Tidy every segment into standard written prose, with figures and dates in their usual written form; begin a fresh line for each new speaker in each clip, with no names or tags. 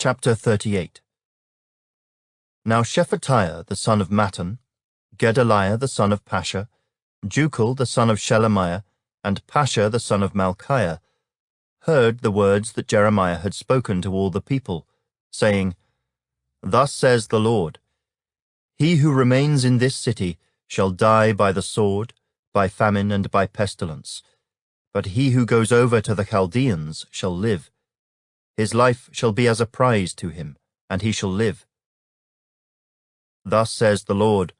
Chapter 38. Now Shephatiah the son of Mattan, Gedaliah the son of Pasha, Jucal the son of Shelemiah, and Pasha the son of Malchiah heard the words that Jeremiah had spoken to all the people, saying, Thus says the Lord, He who remains in this city shall die by the sword, by famine, and by pestilence. But he who goes over to the Chaldeans shall live. His life shall be as a prize to him, and he shall live. Thus says the Lord,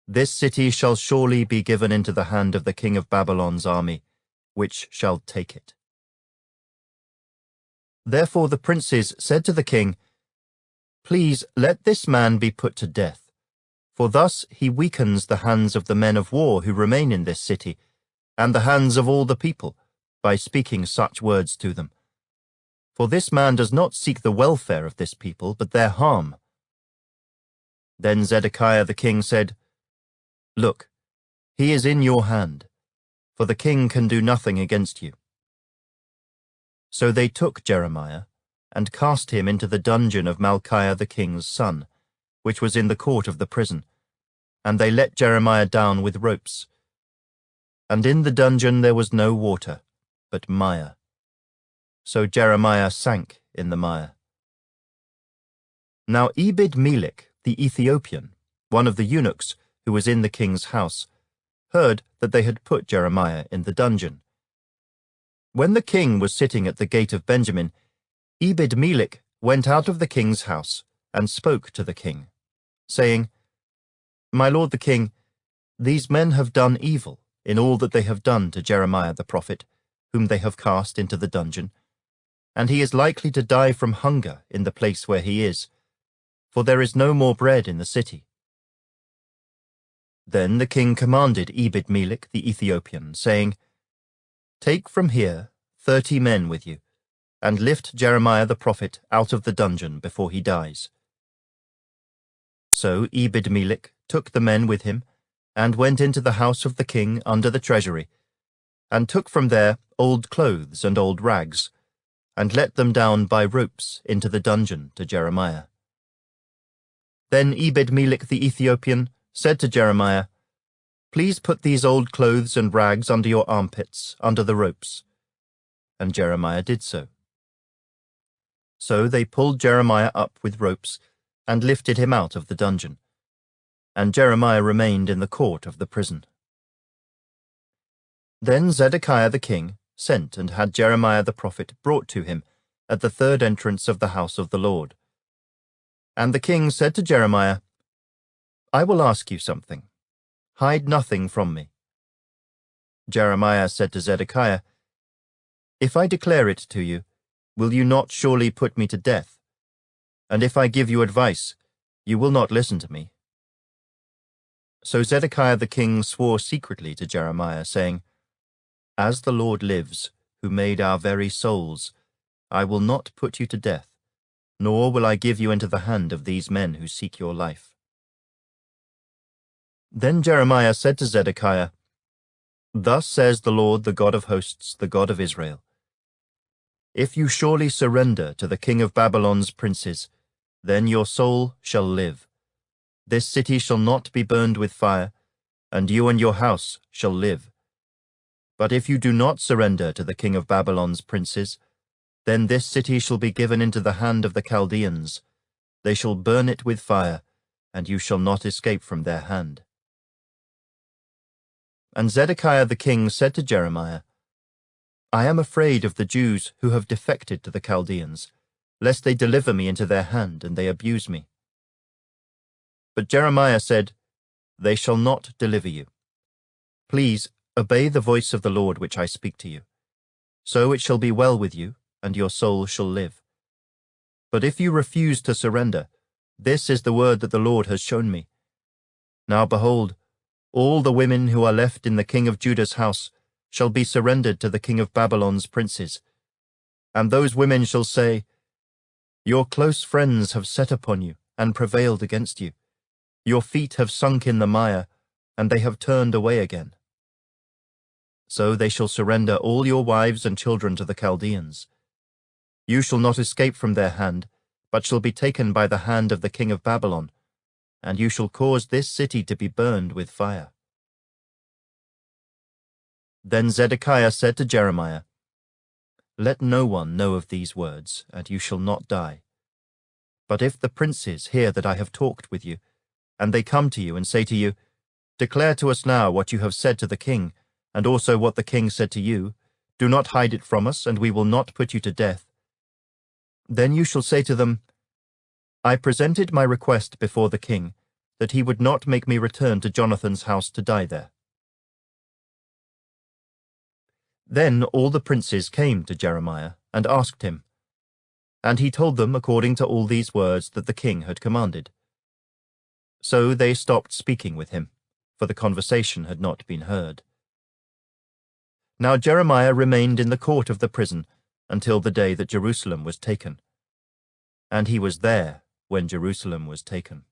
This city shall surely be given into the hand of the king of Babylon's army, which shall take it. Therefore the princes said to the king, Please let this man be put to death, for thus he weakens the hands of the men of war who remain in this city, and the hands of all the people, by speaking such words to them. For this man does not seek the welfare of this people, but their harm. Then Zedekiah the king said, Look, he is in your hand, for the king can do nothing against you. So they took Jeremiah, and cast him into the dungeon of Malchiah the king's son, which was in the court of the prison, and they let Jeremiah down with ropes. And in the dungeon there was no water, but mire. So Jeremiah sank in the mire. Now Ebed-melech the Ethiopian, one of the eunuchs who was in the king's house, heard that they had put Jeremiah in the dungeon. When the king was sitting at the gate of Benjamin, Ebed-melech went out of the king's house and spoke to the king, saying, My lord the king, these men have done evil in all that they have done to Jeremiah the prophet, whom they have cast into the dungeon, and he is likely to die from hunger in the place where he is, for there is no more bread in the city. Then the king commanded Ebed-melech the Ethiopian, saying, Take from here 30 men with you, and lift Jeremiah the prophet out of the dungeon before he dies. So Ebed-melech took the men with him, and went into the house of the king under the treasury, and took from there old clothes and old rags, and let them down by ropes into the dungeon to Jeremiah. Then Ebed-melech the Ethiopian said to Jeremiah, Please put these old clothes and rags under your armpits, under the ropes. And Jeremiah did so. So they pulled Jeremiah up with ropes, and lifted him out of the dungeon. And Jeremiah remained in the court of the prison. Then Zedekiah the king sent and had Jeremiah the prophet brought to him at the third entrance of the house of the Lord. And the king said to Jeremiah, I will ask you something. Hide nothing from me. Jeremiah said to Zedekiah, If I declare it to you, will you not surely put me to death? And if I give you advice, you will not listen to me. So Zedekiah the king swore secretly to Jeremiah, saying, As the Lord lives, who made our very souls, I will not put you to death, nor will I give you into the hand of these men who seek your life. Then Jeremiah said to Zedekiah, Thus says the Lord, the God of hosts, the God of Israel, If you surely surrender to the king of Babylon's princes, then your soul shall live. This city shall not be burned with fire, and you and your house shall live. But if you do not surrender to the king of Babylon's princes, then this city shall be given into the hand of the Chaldeans. They shall burn it with fire, and you shall not escape from their hand. And Zedekiah the king said to Jeremiah, I am afraid of the Jews who have defected to the Chaldeans, lest they deliver me into their hand and they abuse me. But Jeremiah said, They shall not deliver you. Please obey the voice of the Lord which I speak to you. So it shall be well with you, and your soul shall live. But if you refuse to surrender, this is the word that the Lord has shown me. Now behold, all the women who are left in the king of Judah's house shall be surrendered to the king of Babylon's princes. And those women shall say, Your close friends have set upon you and prevailed against you. Your feet have sunk in the mire, and they have turned away again. So they shall surrender all your wives and children to the Chaldeans. You shall not escape from their hand, but shall be taken by the hand of the king of Babylon, and you shall cause this city to be burned with fire." Then Zedekiah said to Jeremiah, "Let no one know of these words, and you shall not die. But if the princes hear that I have talked with you, and they come to you and say to you, 'Declare to us now what you have said to the king, and also what the king said to you, do not hide it from us, and we will not put you to death,' then you shall say to them, 'I presented my request before the king, that he would not make me return to Jonathan's house to die there.'" Then all the princes came to Jeremiah and asked him, and he told them according to all these words that the king had commanded. So they stopped speaking with him, for the conversation had not been heard. Now Jeremiah remained in the court of the prison until the day that Jerusalem was taken. And he was there when Jerusalem was taken.